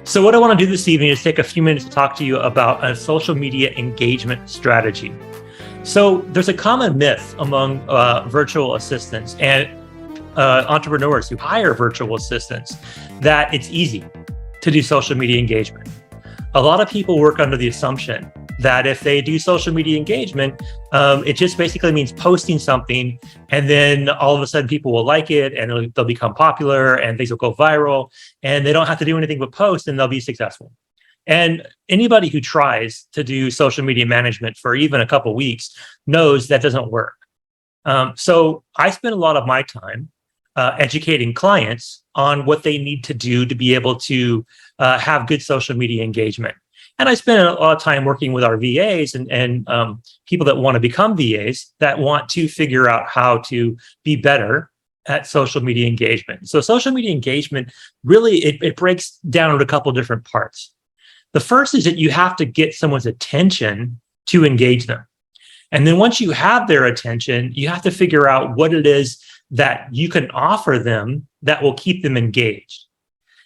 So what I want to do this evening is take a few minutes to talk to you about a social media engagement strategy. So there's a common myth among virtual assistants and entrepreneurs who hire virtual assistants that it's easy to do social media engagement. A lot of people work under the assumption that if they do social media engagement, it just basically means posting something, and then all of a sudden people will like it and they'll become popular and things will go viral, and they don't have to do anything but post and they'll be successful. And anybody who tries to do social media management for even a couple of weeks knows that doesn't work. So I spend a lot of my time educating clients on what they need to do to be able to have good social media engagement. And I spend a lot of time working with our VAs and people that want to become VAs that want to figure out how to be better at social media engagement. So social media engagement, really, it breaks down into a couple of different parts. The first is that you have to get someone's attention to engage them. And then once you have their attention, you have to figure out what it is that you can offer them that will keep them engaged.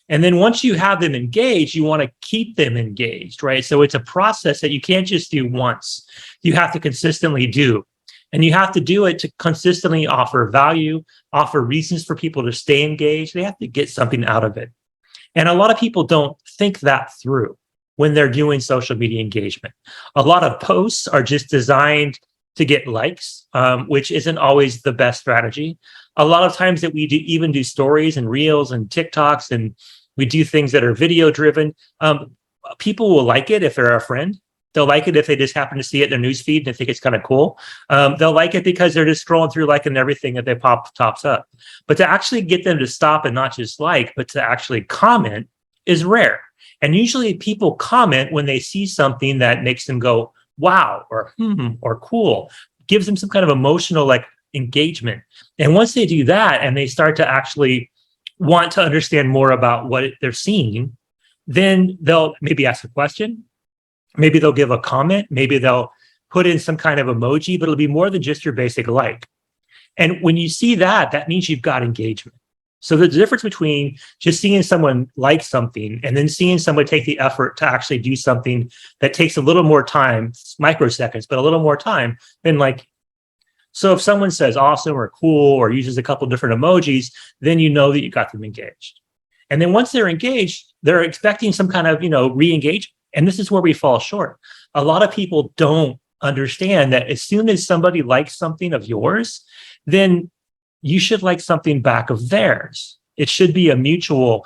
And then once you have them engaged, you want to keep them engaged, right? So it's a process that you can't just do once. You have to consistently do. And you have to do it to consistently offer value, offer reasons for people to stay engaged. They have to get something out of it. And a lot of people don't think that through when they're doing social media engagement. A lot of posts are just designed to get likes, which isn't always the best strategy. A lot of times that we even do stories and reels and TikToks, and we do things that are video driven. People will like it if they're a friend. They'll like it if they just happen to see it in their newsfeed and they think it's kind of cool. They'll like it because they're just scrolling through liking everything that they tops up. But to actually get them to stop and not just like, but to actually comment is rare. And usually people comment when they see something that makes them go, wow, or cool, gives them some kind of emotional engagement. And once they do that and they start to actually want to understand more about what they're seeing, then they'll maybe ask a question, maybe they'll give a comment, maybe they'll put in some kind of emoji, but it'll be more than just your basic like. And when you see that, that means you've got engagement. So the difference between just seeing someone like something and then seeing someone take the effort to actually do something that takes a little more time, microseconds, but a little more time than like. So if someone says awesome or cool or uses a couple different emojis, then you know that you got them engaged. And then once they're engaged, they're expecting some kind of, re-engagement. And this is where we fall short. A lot of people don't understand that as soon as somebody likes something of yours, then you should like something back of theirs. It should be a mutual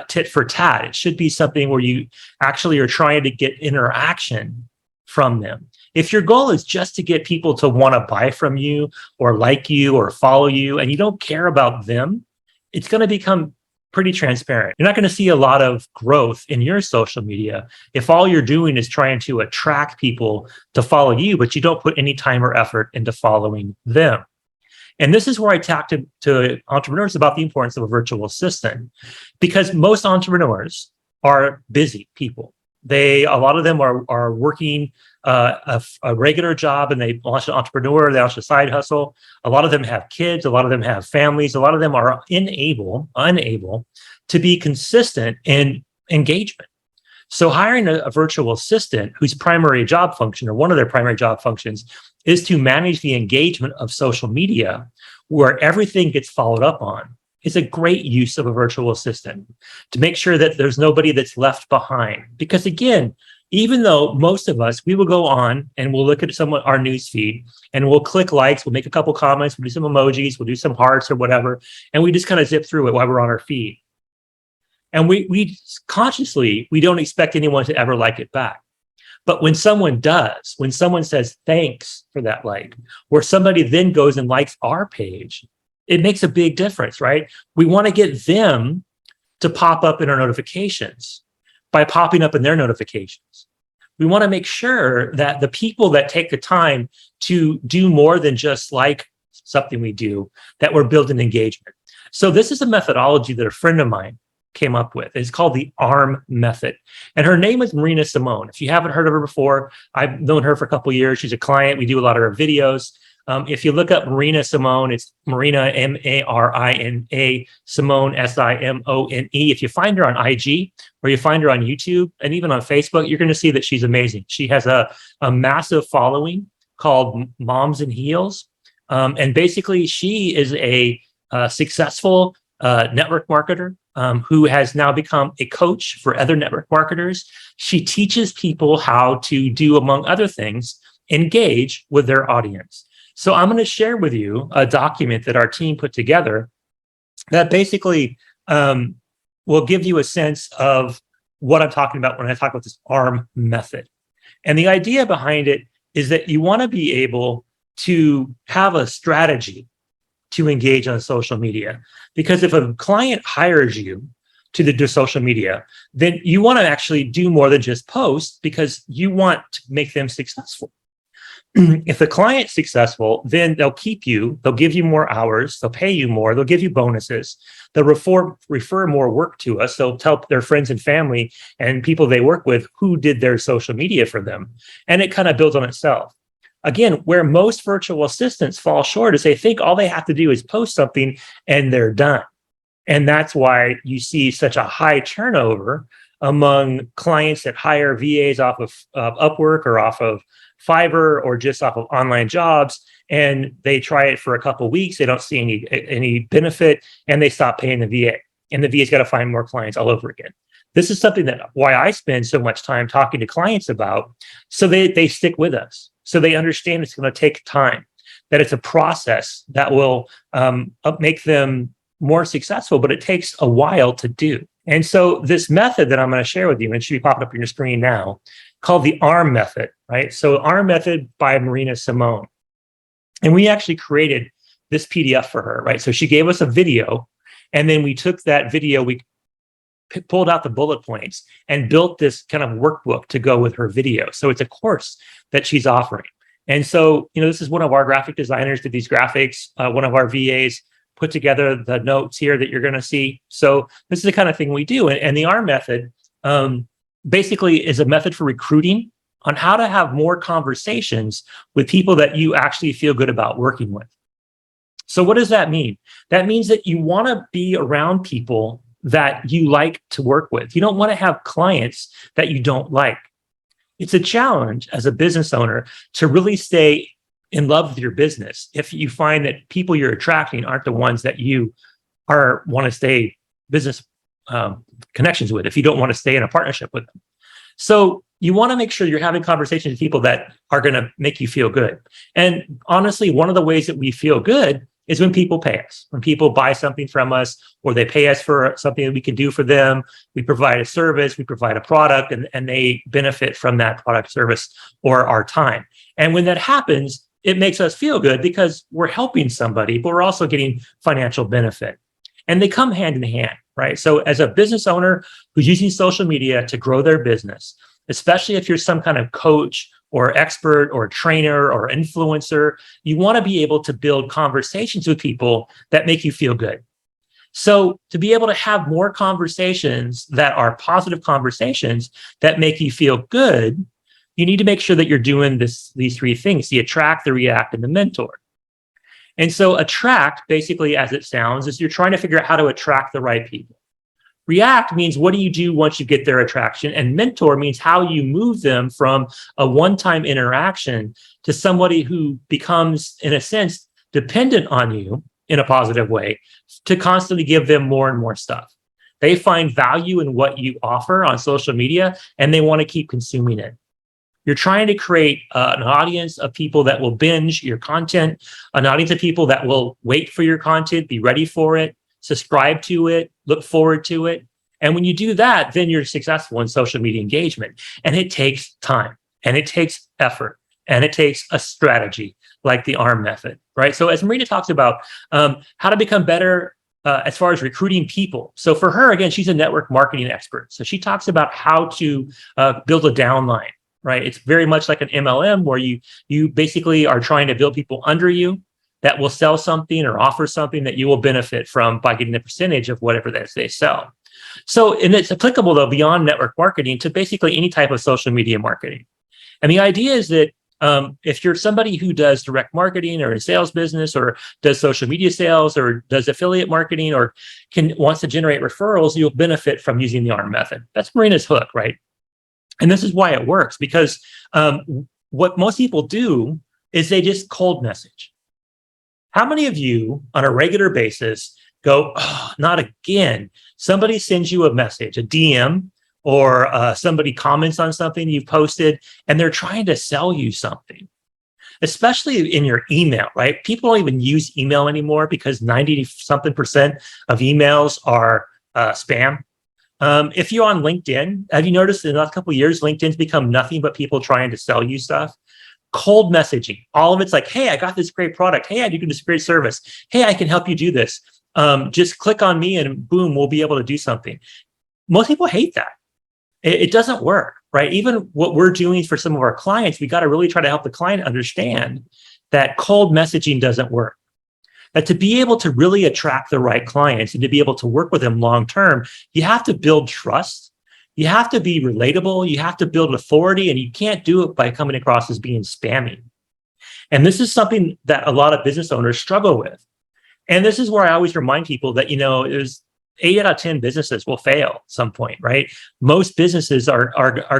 tit for tat. It should be something where you actually are trying to get interaction from them. If your goal is just to get people to want to buy from you or like you or follow you, and you don't care about them, it's going to become pretty transparent. You're not going to see a lot of growth in your social media if all you're doing is trying to attract people to follow you, but you don't put any time or effort into following them. And this is where I talk to entrepreneurs about the importance of a virtual assistant, because most entrepreneurs are busy people. A lot of them are working a regular job, and they launch an entrepreneur, they launch a side hustle. A lot of them have kids, a lot of them have families, a lot of them are unable to be consistent in engagement. So hiring a virtual assistant whose primary job function, or one of their primary job functions, is to manage the engagement of social media where everything gets followed up on, is a great use of a virtual assistant to make sure that there's nobody that's left behind. Because again, even though most of us, we will go on and we'll look at our news feed and we'll click likes, we'll make a couple comments, we'll do some emojis, we'll do some hearts or whatever, and we just kind of zip through it while we're on our feed. And we consciously, we don't expect anyone to ever like it back. But when someone does, when someone says thanks for that like, or somebody then goes and likes our page, it makes a big difference, right? We want to get them to pop up in our notifications by popping up in their notifications. We want to make sure that the people that take the time to do more than just like something we do, that we're building engagement. So this is a methodology that a friend of mine came up with. It's called the ARM method. And her name is Marina Simone. If you haven't heard of her before, I've known her for a couple of years. She's a client. We do a lot of her videos. If you look up Marina Simone, it's Marina, Marina, Simone, Simone. If you find her on IG or you find her on YouTube and even on Facebook, you're going to see that she's amazing. She has a massive following called Moms in Heels. And basically, she is a successful network marketer who has now become a coach for other network marketers. She teaches people how to do, among other things, engage with their audience. So I'm going to share with you a document that our team put together that basically will give you a sense of what I'm talking about when I talk about this ARM method. And the idea behind it is that you want to be able to have a strategy to engage on social media. Because if a client hires you to do social media, then you want to actually do more than just post because you want to make them successful. If the client's successful, then they'll keep you, they'll give you more hours, they'll pay you more, they'll give you bonuses, they'll refer more work to us, they'll tell their friends and family and people they work with who did their social media for them. And it kind of builds on itself. Again, where most virtual assistants fall short is they think all they have to do is post something and they're done. And that's why you see such a high turnover among clients that hire VAs off of Upwork or off of Fiverr or just off of online jobs, and they try it for a couple of weeks. They don't see any benefit, and they stop paying the VA. And the VA's got to find more clients all over again. This is something that why I spend so much time talking to clients about, so they stick with us, so they understand it's going to take time, that it's a process that will make them more successful, but it takes a while to do. And so this method that I'm going to share with you, and it should be popping up on your screen now, called the ARM method, right? So ARM method by Marina Simone. And we actually created this PDF for her, right? So she gave us a video, and then we took that video, we pulled out the bullet points and built this kind of workbook to go with her video. So it's a course that she's offering. And so, this is one of our graphic designers did these graphics. One of our VAs put together the notes here that you're going to see. So this is the kind of thing we do. And the ARM method basically is a method for recruiting on how to have more conversations with people that you actually feel good about working with. So what does that mean? That means that you want to be around people that you like to work with. You don't want to have clients that you don't like. It's a challenge as a business owner to really stay in love with your business if you find that people you're attracting aren't the ones that you want to stay business connections with, if you don't want to stay in a partnership with them. So you want to make sure you're having conversations with people that are going to make you feel good. And honestly, one of the ways that we feel good is when people pay us, when people buy something from us, or they pay us for something that we can do for them. We provide a service, we provide a product, and they benefit from that product, service, or our time. And when that happens, it makes us feel good because we're helping somebody, but we're also getting financial benefit. And they come hand in hand, right? So as a business owner who's using social media to grow their business, especially if you're some kind of coach or expert or trainer or influencer, you want to be able to build conversations with people that make you feel good. So to be able to have more conversations that are positive conversations that make you feel good, you need to make sure that you're doing these three things: the attract, the react, and the mentor. And so attract, basically, as it sounds, is you're trying to figure out how to attract the right people. React means what do you do once you get their attraction? And mentor means how you move them from a one-time interaction to somebody who becomes, in a sense, dependent on you in a positive way to constantly give them more and more stuff. They find value in what you offer on social media, and they want to keep consuming it. You're trying to create an audience of people that will binge your content, an audience of people that will wait for your content, be ready for it, subscribe to it, look forward to it. And when you do that, then you're successful in social media engagement. And it takes time, and it takes effort, and it takes a strategy like the ARM method, right? So as Marina talks about how to become better as far as recruiting people. So for her, again, she's a network marketing expert. So she talks about how to build a downline, right? It's very much like an MLM where you basically are trying to build people under you that will sell something or offer something that you will benefit from by getting a percentage of whatever that they sell. So, and it's applicable though beyond network marketing to basically any type of social media marketing. And the idea is that If you're somebody who does direct marketing or a sales business or does social media sales or does affiliate marketing or wants to generate referrals, you'll benefit from using the ARM method. That's Marina's hook, right? And this is why it works, because what most people do is they just cold message. How many of you on a regular basis go, oh, not again? Somebody sends you a message, a DM, or somebody comments on something you've posted, and they're trying to sell you something, especially in your email, right? People don't even use email anymore because 90-something% of emails are spam. If you're on LinkedIn, have you noticed in the last couple of years, LinkedIn's become nothing but people trying to sell you stuff? Cold messaging. All of it's like, hey, I got this great product. Hey, I do this great service. Hey, I can help you do this. Just click on me and boom, we'll be able to do something. Most people hate that. It doesn't work, right? Even what we're doing for some of our clients, we got to really try to help the client understand that cold messaging doesn't work. That to be able to really attract the right clients and to be able to work with them long term, you have to build trust. You have to be relatable. You have to build authority, and you can't do it by coming across as being spammy. And this is something that a lot of business owners struggle with. And this is where I always remind people that, there's 8 out of 10 businesses will fail at some point, right? Most businesses are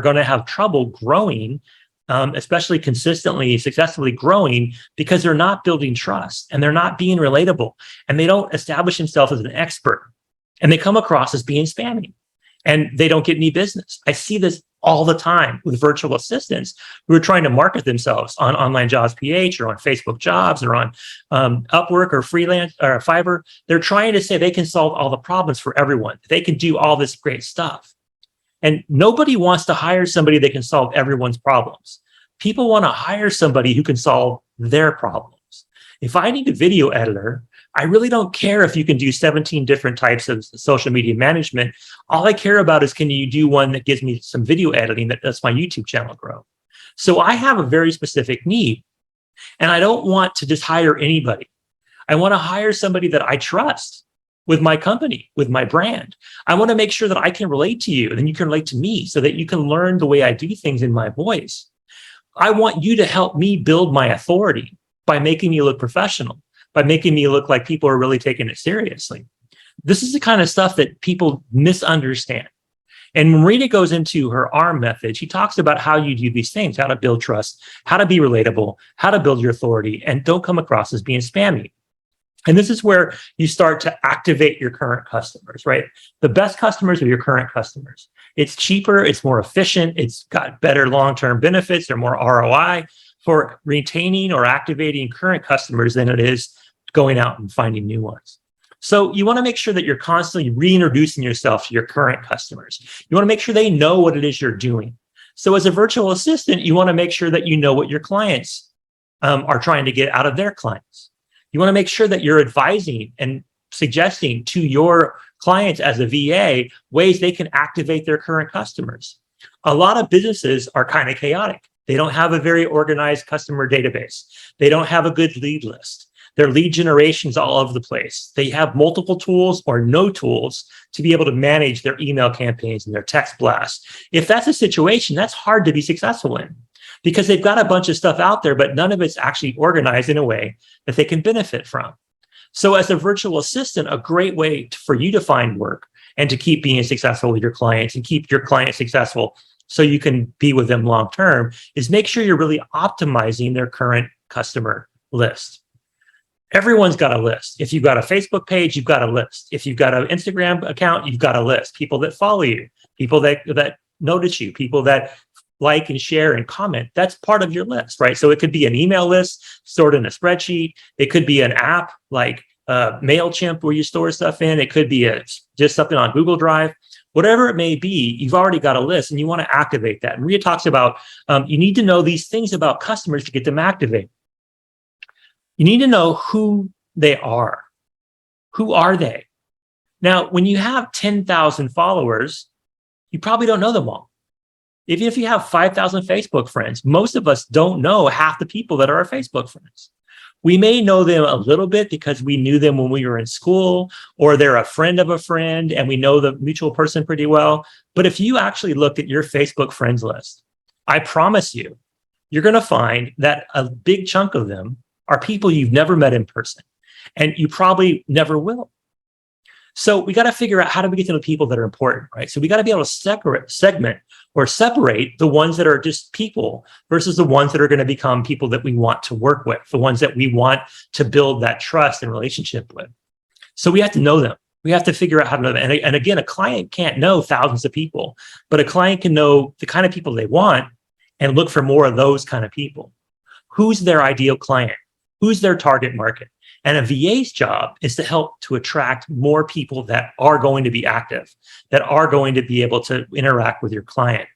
going to have trouble growing, especially consistently, successfully growing, because they're not building trust and they're not being relatable and they don't establish themselves as an expert and they come across as being spammy and they don't get any business. I see this all the time with virtual assistants who are trying to market themselves on Online Jobs PH or on Facebook Jobs or on Upwork or Freelance or Fiverr. They're trying to say they can solve all the problems for everyone. They can do all this great stuff. And nobody wants to hire somebody that can solve everyone's problems. People want to hire somebody who can solve their problems. If I need a video editor, I really don't care if you can do 17 different types of social media management. All I care about is, can you do one that gives me some video editing that lets my YouTube channel grow? So I have a very specific need, and I don't want to just hire anybody. I want to hire somebody that I trust with my company, with my brand. I want to make sure that I can relate to you and then you can relate to me so that you can learn the way I do things in my voice. I want you to help me build my authority by making me look professional, by making me look like people are really taking it seriously. This is the kind of stuff that people misunderstand. And when Marina goes into her ARM method, she talks about how you do these things, how to build trust, how to be relatable, how to build your authority, and don't come across as being spammy. And this is where you start to activate your current customers, right? The best customers are your current customers. It's cheaper, it's more efficient, it's got better long-term benefits, they're more ROI for retaining or activating current customers than it is going out and finding new ones. So you want to make sure that you're constantly reintroducing yourself to your current customers. You want to make sure they know what it is you're doing. So as a virtual assistant, you want to make sure that you know what your clients are trying to get out of their clients. You want to make sure that you're advising and suggesting to your clients as a VA ways they can activate their current customers. A lot of businesses are kind of chaotic. They don't have a very organized customer database. They don't have a good lead list. Their lead generation's all over the place. They have multiple tools or no tools to be able to manage their email campaigns and their text blasts. If that's a situation, that's hard to be successful in, because they've got a bunch of stuff out there, but none of it's actually organized in a way that they can benefit from. So as a virtual assistant, a great way for you to find work and to keep being successful with your clients and keep your clients successful so you can be with them long term is make sure you're really optimizing their current customer list. Everyone's got a list. If you've got a Facebook page, you've got a list. If you've got an Instagram account, you've got a list. People that follow you, people that notice you, people that like and share and comment, that's part of your list, right? So it could be an email list stored in a spreadsheet. It could be an app like MailChimp where you store stuff in. It could be just something on Google Drive. Whatever it may be, you've already got a list and you want to activate that. Maria talks about you need to know these things about customers to get them activated. You need to know who they are. Who are they? Now, when you have 10,000 followers, you probably don't know them all. Even if you have 5,000 Facebook friends, most of us don't know half the people that are our Facebook friends. We may know them a little bit because we knew them when we were in school, or they're a friend of a friend and we know the mutual person pretty well. But if you actually looked at your Facebook friends list, I promise you, you're going to find that a big chunk of them are people you've never met in person, and you probably never will. So we got to figure out, how do we get to the people that are important, right? So we got to be able to segment or separate the ones that are just people versus the ones that are going to become people that we want to work with, the ones that we want to build that trust and relationship with. So we have to know them. We have to figure out how to know them. And again, a client can't know thousands of people, but a client can know the kind of people they want and look for more of those kind of people. Who's their ideal client? Who's their target market? And a VA's job is to help to attract more people that are going to be active, that are going to be able to interact with your client.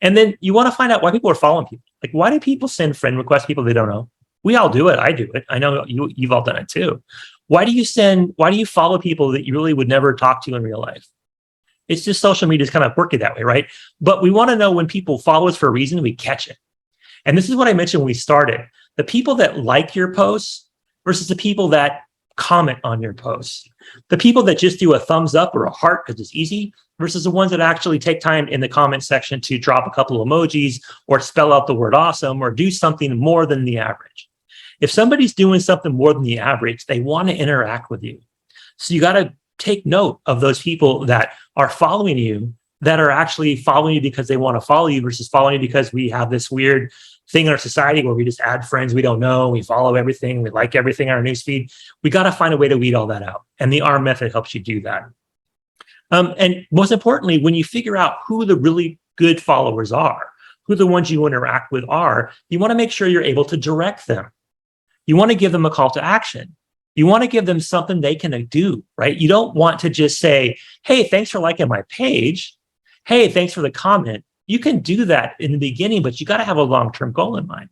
And then you want to find out why people are following people. Like, why do people send friend requests to people they don't know? We all do it. I do it. I know you've all done it too. Why do you follow people that you really would never talk to in real life? It's just social media is kind of quirky that way, right? But we want to know when people follow us for a reason, we catch it. And this is what I mentioned when we started. The people that like your posts versus the people that comment on your posts. The people that just do a thumbs up or a heart because it's easy versus the ones that actually take time in the comment section to drop a couple of emojis or spell out the word awesome or do something more than the average. If somebody's doing something more than the average, they want to interact with you. So you got to take note of those people that are following you, that are actually following you because they want to follow you versus following you because we have this weird thing in our society where we just add friends we don't know, we follow everything, we like everything on our newsfeed. We got to find a way to weed all that out. And the ARM method helps you do that. And most importantly, when you figure out who the really good followers are, who the ones you interact with are, you want to make sure you're able to direct them. You want to give them a call to action. You want to give them something they can do, right? You don't want to just say, hey, thanks for liking my page. Hey, thanks for the comment. You can do that in the beginning, but you got to have a long-term goal in mind.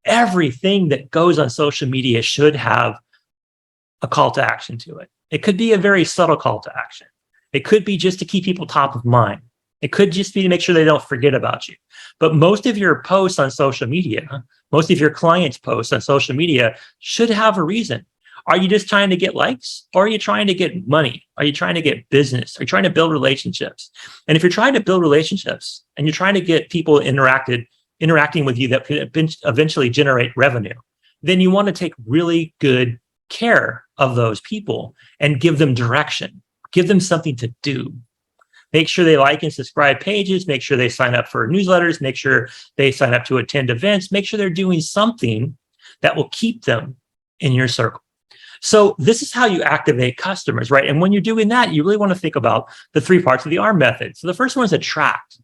Everything that goes on social media should have a call to action to it. It could be a very subtle call to action. It could be just to keep people top of mind. It could just be to make sure they don't forget about you. But most of your posts on social media, most of your clients' posts on social media should have a reason. Are you just trying to get likes? Or are you trying to get money? Are you trying to get business? Are you trying to build relationships? And if you're trying to build relationships and you're trying to get people interacting with you that could eventually generate revenue, then you want to take really good care of those people and give them direction, give them something to do. Make sure they like and subscribe pages, make sure they sign up for newsletters, make sure they sign up to attend events, make sure they're doing something that will keep them in your circle. So this is how you activate customers, right? And when you're doing that, you really want to think about the 3 parts of the ARM method. So the first one is attract.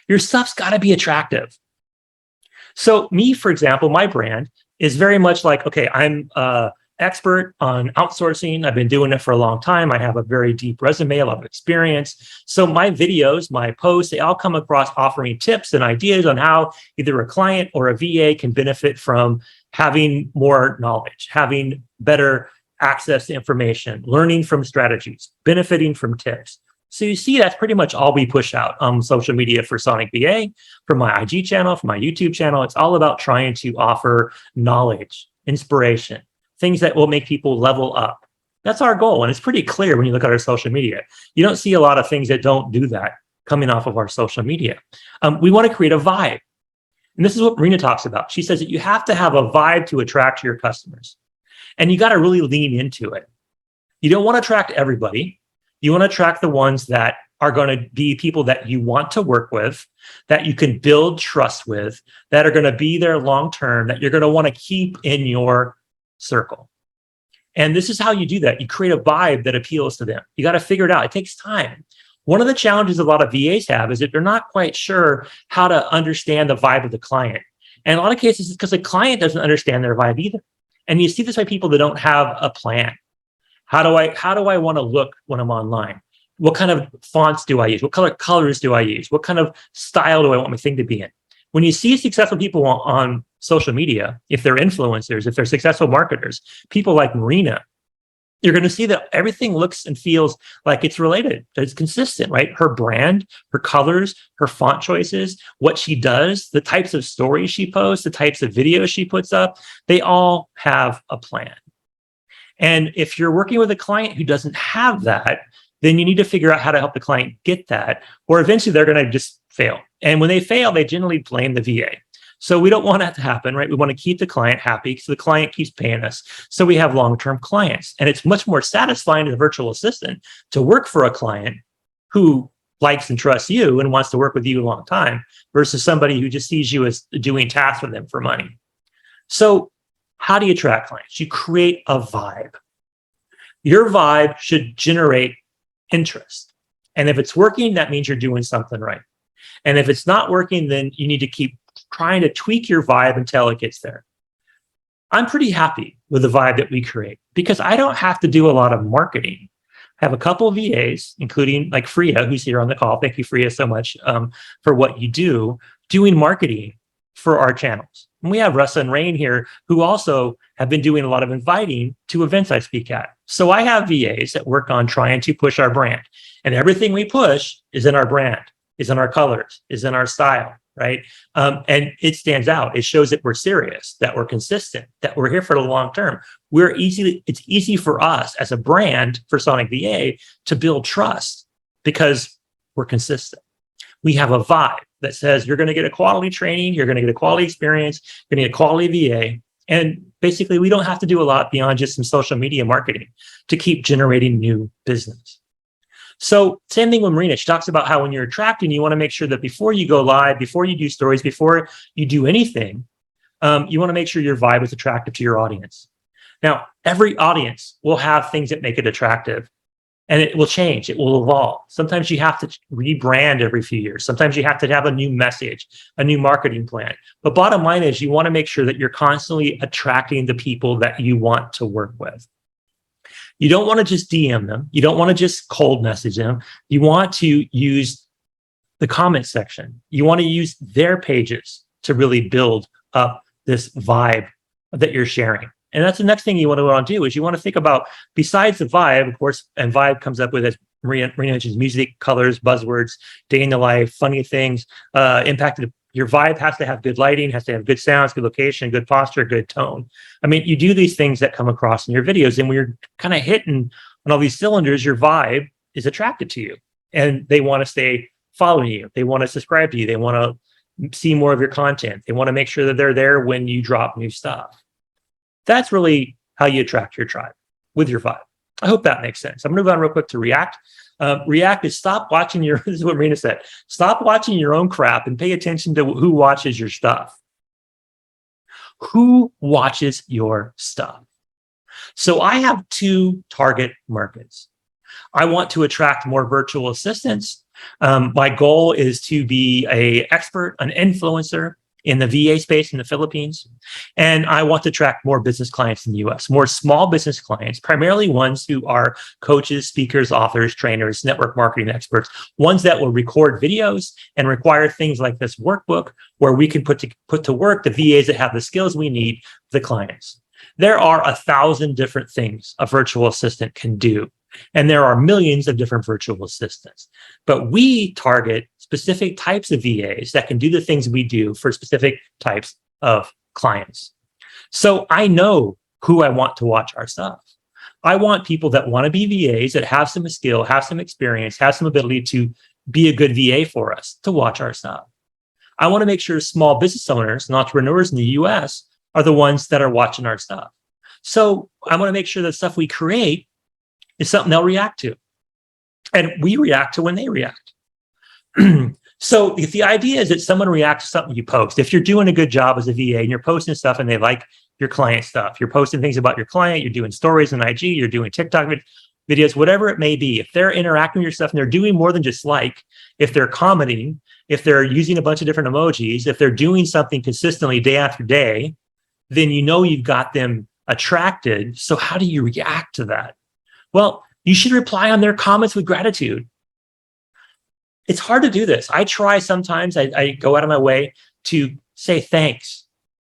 Your stuff's got to be attractive. So me, for example, my brand is very much like, okay, I'm expert on outsourcing. I've been doing it for a long time. I have a very deep resume, a lot of experience. So my videos, my posts, they all come across offering tips and ideas on how either a client or a VA can benefit from having more knowledge, having better access to information, learning from strategies, benefiting from tips. So you see, that's pretty much all we push out on social media for Sonic VA, for my IG channel, for my YouTube channel. It's all about trying to offer knowledge, inspiration, things that will make people level up. That's our goal. And it's pretty clear when you look at our social media. You don't see a lot of things that don't do that coming off of our social media. We want to create a vibe. And this is what Marina talks about. She says that you have to have a vibe to attract your customers. And you got to really lean into it. You don't want to attract everybody. You want to attract the ones that are going to be people that you want to work with, that you can build trust with, that are going to be there long term, that you're going to want to keep in your circle. And this is how you do that. You create a vibe that appeals to them. You got to figure it out. It takes time. One of the challenges a lot of VAs have is that they're not quite sure how to understand the vibe of the client. And in a lot of cases, it's because the client doesn't understand their vibe either. And you see this by people that don't have a plan. How do I want to look when I'm online? What kind of fonts do I use? What colors do I use? What kind of style do I want my thing to be in? When you see successful people on social media, if they're influencers, if they're successful marketers, people like Marina, you're going to see that everything looks and feels like it's related. It's consistent, right? Her brand, her colors, her font choices, what she does, the types of stories she posts, the types of videos she puts up, they all have a plan. And if you're working with a client who doesn't have that, then you need to figure out how to help the client get that, or eventually they're going to just fail. And when they fail, they generally blame the VA. So we don't want that to happen, right? We want to keep the client happy so the client keeps paying us. So we have long-term clients. And it's much more satisfying as a virtual assistant to work for a client who likes and trusts you and wants to work with you a long time versus somebody who just sees you as doing tasks with them for money. So how do you attract clients? You create a vibe. Your vibe should generate interest. And if it's working, that means you're doing something right. And if it's not working, then you need to keep trying to tweak your vibe until it gets there. I'm pretty happy with the vibe that we create because I don't have to do a lot of marketing. I have a couple of VAs, including like Freya, who's here on the call. Thank you, Freya, so much for what you do, doing marketing for our channels. And we have Russa and Rain here, who also have been doing a lot of inviting to events I speak at. So I have VAs that work on trying to push our brand. And everything we push is in our brand, is in our colors, is in our style, right? And it stands out. It shows that we're serious, that we're consistent, that we're here for the long term. It's easy for us as a brand for Sonic VA to build trust because we're consistent. We have a vibe that says you're going to get a quality training, you're going to get a quality experience, you're going to get a quality VA. And basically, we don't have to do a lot beyond just some social media marketing to keep generating new business. So same thing with Marina. She talks about how when you're attracting, you want to make sure that before you go live, before you do stories, before you do anything, you want to make sure your vibe is attractive to your audience. Now, every audience will have things that make it attractive. And it will change. It will evolve. Sometimes you have to rebrand every few years. Sometimes you have to have a new message, a new marketing plan. But bottom line is you want to make sure that you're constantly attracting the people that you want to work with. You don't want to just DM them. You don't want to just cold message them. You want to use the comment section. You want to use their pages to really build up this vibe that you're sharing. And that's the next thing you want to do is you want to think about, besides the vibe, of course, and vibe comes up with, as Marina mentions, music, colors, buzzwords, day in the life, funny things, impacted. Your vibe has to have good lighting, has to have good sounds, good location, good posture, good tone. I mean, you do these things that come across in your videos, and when you're kind of hitting on all these cylinders, your vibe is attracted to you, and they want to stay following you. They want to subscribe to you. They want to see more of your content. They want to make sure that they're there when you drop new stuff. That's really how you attract your tribe, with your vibe. I hope that makes sense. I'm going to move on real quick to React. React is stop watching this is what Marina said, stop watching your own crap and pay attention to who watches your stuff. Who watches your stuff? So I have two target markets. I want to attract more virtual assistants. My goal is to be an expert, an influencer in the VA space in the Philippines. And I want to attract more business clients in the US, more small business clients, primarily ones who are coaches, speakers, authors, trainers, network marketing experts, ones that will record videos and require things like this workbook where we can put to work the VAs that have the skills we need, the clients. There are 1,000 different things a virtual assistant can do. And there are millions of different virtual assistants. But we target specific types of VAs that can do the things we do for specific types of clients. So I know who I want to watch our stuff. I want people that want to be VAs, that have some skill, have some experience, have some ability to be a good VA for us, to watch our stuff. I want to make sure small business owners and entrepreneurs in the US are the ones that are watching our stuff. So I want to make sure that stuff we create is something they'll react to. And we react to when they react. So if the idea is that someone reacts to something you post, if you're doing a good job as a VA and you're posting stuff and they like your client stuff, you're posting things about your client, you're doing stories on IG, you're doing TikTok videos, whatever it may be, if they're interacting with your stuff and they're doing more than just like, if they're commenting, if they're using a bunch of different emojis, if they're doing something consistently day after day, then you know you've got them attracted. So how do you react to that? Well, you should reply on their comments with gratitude. It's hard to do this. I try sometimes. I go out of my way to say thanks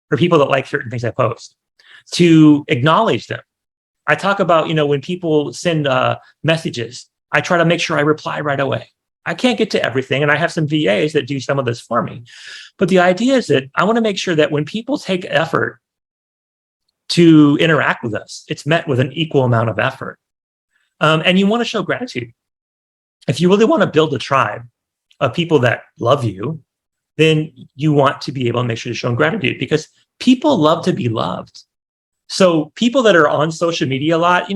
for people that like certain things I post, to acknowledge them. I talk about, when people send messages, I try to make sure I reply right away. I can't get to everything, and I have some VAs that do some of this for me. But the idea is that I want to make sure that when people take effort to interact with us, it's met with an equal amount of effort. And you want to show gratitude. If you really want to build a tribe of people that love you, then you want to be able to make sure to show gratitude, because people love to be loved. So people that are on social media a lot,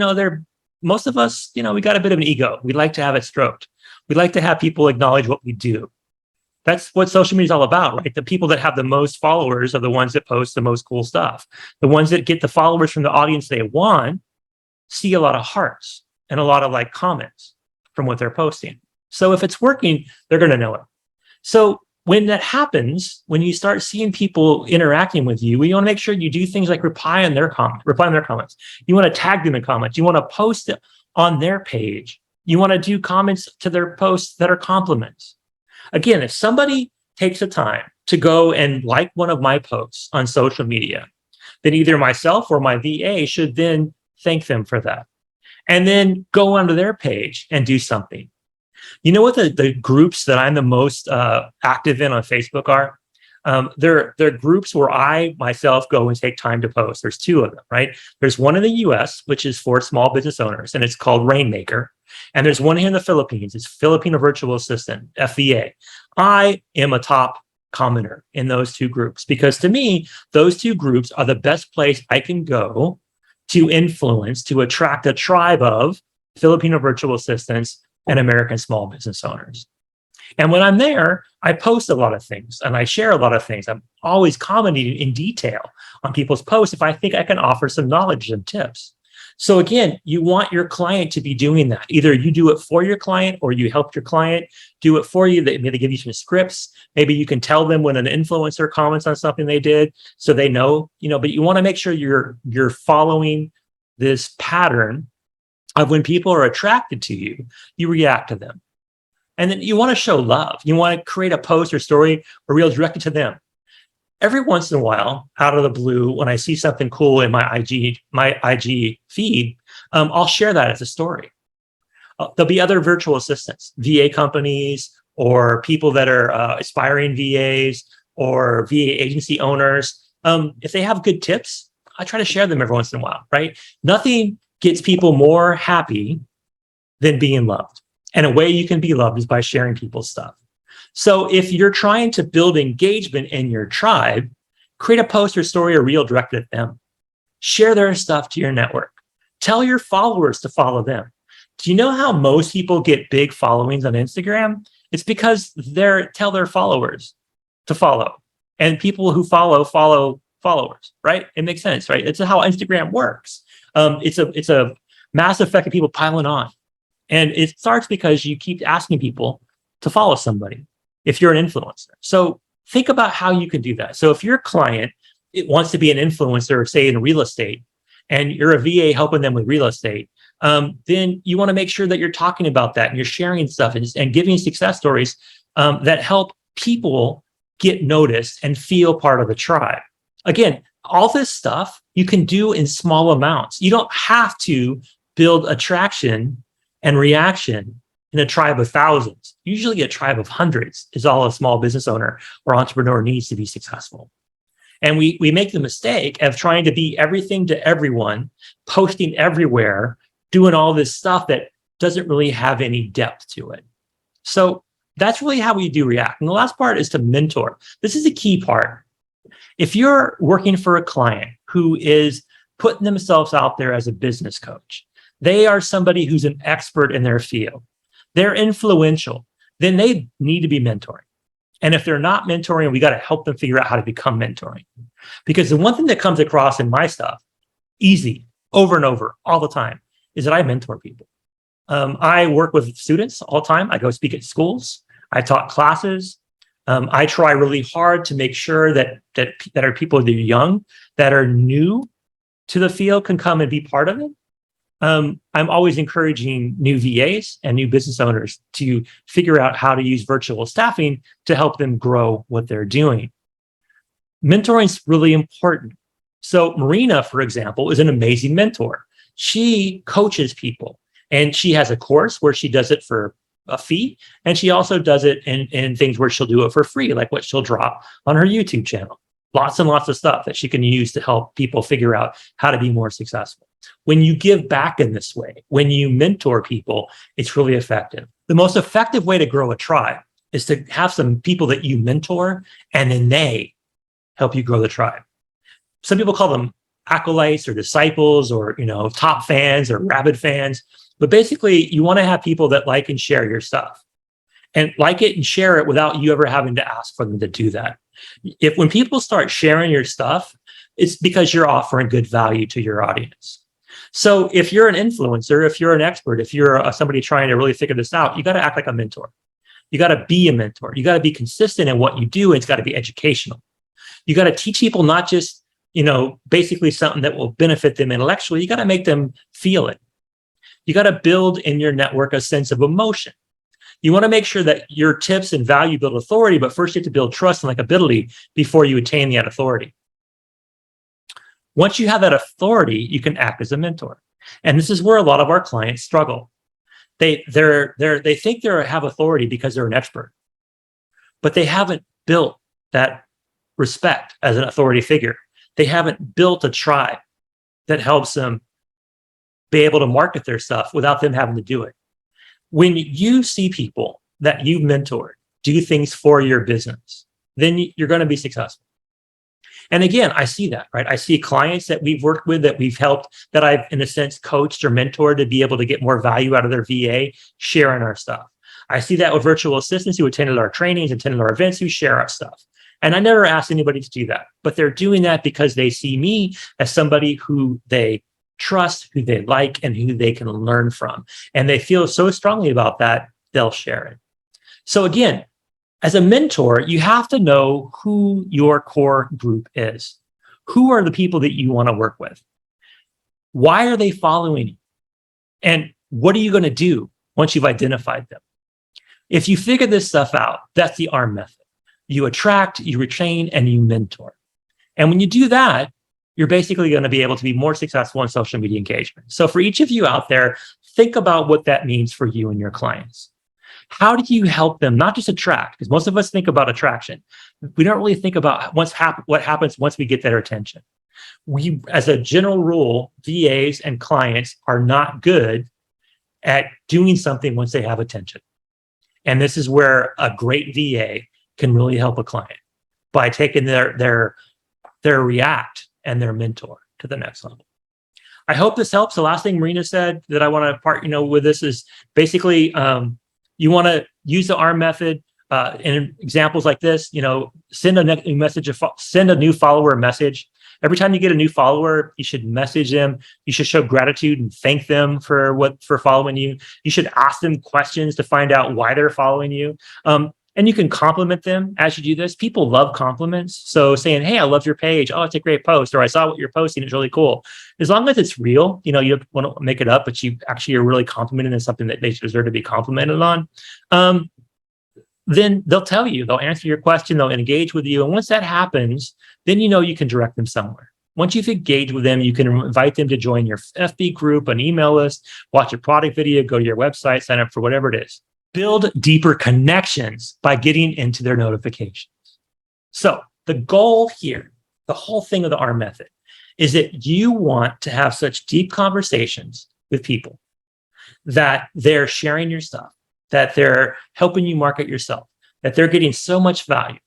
most of us, we got a bit of an ego. We like to have it stroked. We like to have people acknowledge what we do. That's what social media is all about, right? The people that have the most followers are the ones that post the most cool stuff. The ones that get the followers from the audience they want see a lot of hearts and a lot of like comments from what they're posting. So if it's working, they're going to know it. So when that happens, when you start seeing people interacting with you, you want to make sure you do things like reply on their comments. You want to tag them in comments. You want to post it on their page. You want to do comments to their posts that are compliments. Again, if somebody takes the time to go and like one of my posts on social media, then either myself or my VA should then thank them for that. And then go onto their page and do something. You know what the groups that I'm the most active in on Facebook are? They're groups where I myself go and take time to post. There's two of them, right? There's one in the US, which is for small business owners, and it's called Rainmaker. And there's one here in the Philippines. It's Filipino Virtual Assistant, FVA. I am a top commenter in those two groups because to me, those two groups are the best place I can go to influence, to attract a tribe of Filipino virtual assistants and American small business owners. And when I'm there, I post a lot of things and I share a lot of things. I'm always commenting in detail on people's posts if I think I can offer some knowledge and tips. So again, you want your client to be doing that. Either you do it for your client or you help your client do it for you. They maybe give you some scripts. Maybe you can tell them when an influencer comments on something they did so they know, but you want to make sure you're following this pattern of when people are attracted to you, you react to them. And then you want to show love. You want to create a post or story or reel directed to them. Every once in a while, out of the blue, when I see something cool in my IG feed, I'll share that as a story. There'll be other virtual assistants, VA companies, or people that are aspiring VAs or VA agency owners. If they have good tips, I try to share them every once in a while, right? Nothing gets people more happy than being loved. And a way you can be loved is by sharing people's stuff. So if you're trying to build engagement in your tribe, create a post or story or reel directed at them. Share their stuff to your network. Tell your followers to follow them. Do you know how most people get big followings on Instagram? It's because tell their followers to follow. And people who follow followers, right? It makes sense, right? It's how Instagram works. It's a mass effect of people piling on. And it starts because you keep asking people to follow somebody if you're an influencer. So think about how you can do that. So if your client wants to be an influencer, say in real estate, and you're a VA helping them with real estate, then you want to make sure that you're talking about that and you're sharing stuff and giving success stories that help people get noticed and feel part of the tribe. Again, all this stuff you can do in small amounts. You don't have to build attraction and reaction in a tribe of thousands. Usually a tribe of hundreds is all a small business owner or entrepreneur needs to be successful. And we make the mistake of trying to be everything to everyone, posting everywhere, doing all this stuff that doesn't really have any depth to it. So that's really how we do react. And the last part is to mentor. This is a key part. If you're working for a client who is putting themselves out there as a business coach, they are somebody who's an expert in their field. They're influential. Then they need to be mentoring. And if they're not mentoring, we got to help them figure out how to become mentoring. Because the one thing that comes across in my stuff, easy, over and over, all the time, is that I mentor people. I work with students all the time. I go speak at schools. I taught classes. I try really hard to make sure that are people that are young, that are new to the field can come and be part of it. I'm always encouraging new VAs and new business owners to figure out how to use virtual staffing to help them grow what they're doing. Mentoring is really important. So Marina, for example, is an amazing mentor. She coaches people and she has a course where she does it for a fee. And she also does it in things where she'll do it for free, like what she'll drop on her YouTube channel. Lots and lots of stuff that she can use to help people figure out how to be more successful. When you give back in this way, when you mentor people, it's really effective. The most effective way to grow a tribe is to have some people that you mentor, and then they help you grow the tribe. Some people call them acolytes or disciples or, top fans or rabid fans. But basically, you want to have people that like and share your stuff and like it and share it without you ever having to ask for them to do that. When people start sharing your stuff, it's because you're offering good value to your audience. So if you're an influencer, if you're an expert, if you're somebody trying to really figure this out, you got to act like a mentor. You got to be a mentor. You got to be consistent in what you do, and it's got to be educational. You got to teach people not just, basically something that will benefit them intellectually. You got to make them feel it. You got to build in your network a sense of emotion. You want to make sure that your tips and value build authority, but first you have to build trust and likability before you attain that authority. Once you have that authority, you can act as a mentor. And this is where a lot of our clients struggle. They think they have authority because they're an expert, but they haven't built that respect as an authority figure. They haven't built a tribe that helps them be able to market their stuff without them having to do it. When you see people that you've mentored do things for your business, then you're going to be successful. And again, I see that, right? I see clients that we've worked with, that we've helped, that I've, in a sense, coached or mentored to be able to get more value out of their VA, sharing our stuff. I see that with virtual assistants who attended our trainings, attended our events, who share our stuff. And I never asked anybody to do that, but they're doing that because they see me as somebody who they trust, who they like, and who they can learn from. And they feel so strongly about that, they'll share it. So again, as a mentor, you have to know who your core group is. Who are the people that you want to work with? Why are they following you? And what are you going to do once you've identified them? If you figure this stuff out, that's the ARM method. You attract, you retain, and you mentor. And when you do that, you're basically going to be able to be more successful in social media engagement. So for each of you out there, think about what that means for you and your clients. How do you help them not just attract? Because most of us think about attraction. We don't really think about what happens once we get their attention. We, as a general rule, VAs and clients are not good at doing something once they have attention. And this is where a great VA can really help a client by taking their react and their mentor to the next level. I hope this helps. The last thing Marina said that I want to part, with this is basically you want to use the ARM method in examples like this. Send a new follower a message. Every time you get a new follower, you should message them. You should show gratitude and thank them for following you. You should ask them questions to find out why they're following you. And you can compliment them as you do this. People love compliments. So saying, hey, I love your page. Oh, it's a great post. Or I saw what you're posting. It's really cool. As long as it's real, you don't want to make it up, but you actually are really complimenting on something that they deserve to be complimented on. Then they'll tell you, they'll answer your question, they'll engage with you. And once that happens, then you can direct them somewhere. Once you've engaged with them, you can invite them to join your FB group, an email list, watch a product video, go to your website, sign up for whatever it is. Build deeper connections by getting into their notifications. So the goal here, the whole thing of the ARM method, is that you want to have such deep conversations with people that they're sharing your stuff, that they're helping you market yourself, that they're getting so much value,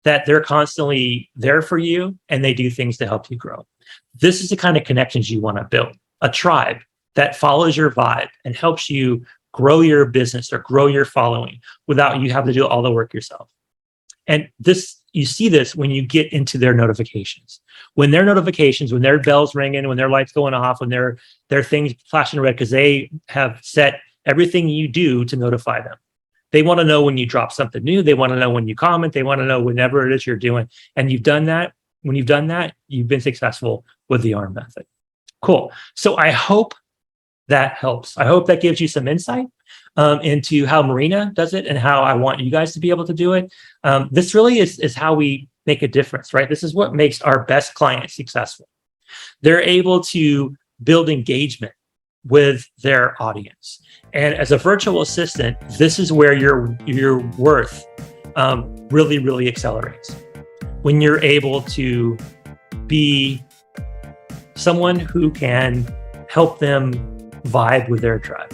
that they're constantly there for you and they do things to help you grow. This is the kind of connections you want to build, a tribe that follows your vibe and helps you grow your business or grow your following without you having to do all the work yourself. And you see this when you get into their notifications. When their notifications, when their bells ringing, when their lights going off, when their things flashing red, because they have set everything you do to notify them. They want to know when you drop something new. They want to know when you comment. They want to know whenever it is you're doing. And you've done that. When you've done that, you've been successful with the ARM method. Cool. So I hope that helps. I hope that gives you some insight into how Marina does it and how I want you guys to be able to do it. This really is how we make a difference, right? This is what makes our best clients successful. They're able to build engagement with their audience. And as a virtual assistant, this is where your worth really, really accelerates. When you're able to be someone who can help them vibe with their tribe.